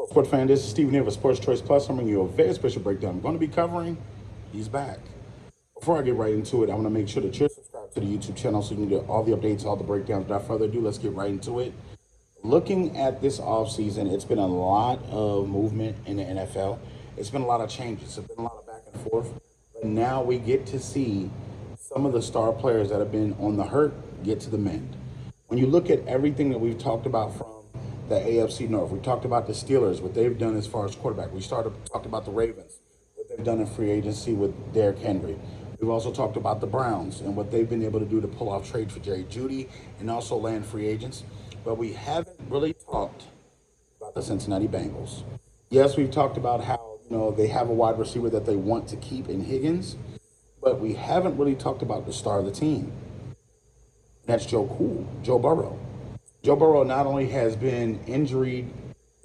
Sports fan, this is Stephen here with Sports Choice Plus. I'm bringing you a very special breakdown. I'm going to be covering He's Back. Before I get right into it, I want to make sure that you're subscribed to the YouTube channel so you can get all the updates, all the breakdowns. Without further ado, let's get right into it. Looking at this offseason, it's been a lot of movement in the NFL. It's been a lot of changes. It's been a lot of back and forth. But now we get to see some of the star players that have been on the hurt get to the mend. When you look at everything that we've talked about from the AFC North, we talked about the Steelers, what they've done as far as quarterback. We talked about the Ravens, what they've done in free agency with Derrick Henry. We've also talked about the Browns and what they've been able to do to pull off trades for Jerry Jeudy and also land free agents. But we haven't really talked about the Cincinnati Bengals. Yes, we've talked about how they have a wide receiver that they want to keep in Higgins, but we haven't really talked about the star of the team. That's Joe Burrow. Joe Burrow not only has been injury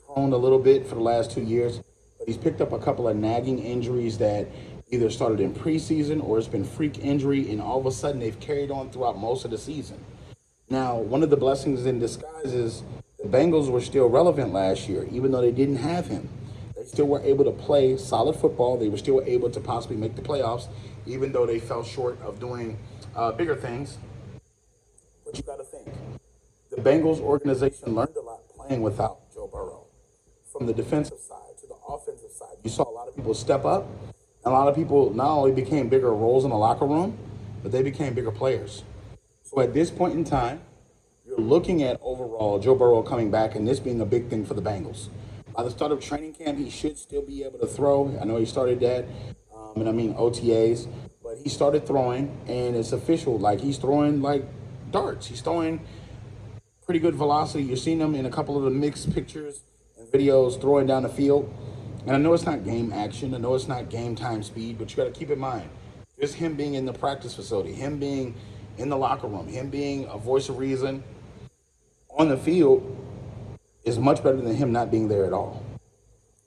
prone a little bit for the last 2 years, but he's picked up a couple of nagging injuries that either started in preseason or it's been freak injury, and all of a sudden they've carried on throughout most of the season. Now, one of the blessings in disguise is the Bengals were still relevant last year, even though they didn't have him. They still were able to play solid football. They were still able to possibly make the playoffs, even though they fell short of doing bigger things. But you got to think, the Bengals organization learned a lot playing without Joe Burrow. From the defensive side to the offensive side, you saw a lot of people step up. And a lot of people not only became bigger roles in the locker room, but they became bigger players. So at this point in time, you're looking at overall Joe Burrow coming back and this being a big thing for the Bengals. By the start of training camp, he should still be able to throw. I know he started that, OTAs, but he started throwing, and it's official. Like, he's throwing like darts. He's throwing pretty good velocity. You're seeing him in a couple of the mixed pictures and videos throwing down the field. And I know it's not game action. I know it's not game time speed, but you got to keep in mind, just him being in the practice facility, him being in the locker room, him being a voice of reason on the field is much better than him not being there at all.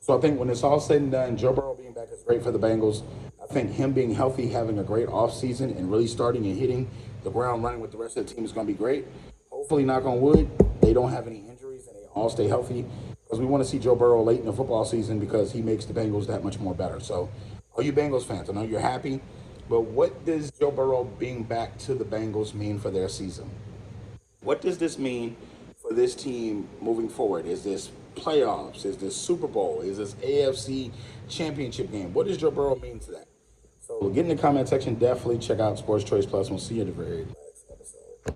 So I think when it's all said and done, Joe Burrow being back is great for the Bengals. I think him being healthy, having a great offseason, and really starting and hitting the ground running with the rest of the team is going to be great. Hopefully, knock on wood, they don't have any injuries and they all stay healthy, because we want to see Joe Burrow late in the football season because he makes the Bengals that much more better. So all you Bengals fans, I know you're happy, but what does Joe Burrow being back to the Bengals mean for their season? What does this mean for this team moving forward? Is this playoffs? Is this Super Bowl? Is this AFC championship game? What does Joe Burrow mean to that? So get in the comment section. Definitely check out Sports Choice Plus. We'll see you at the very end.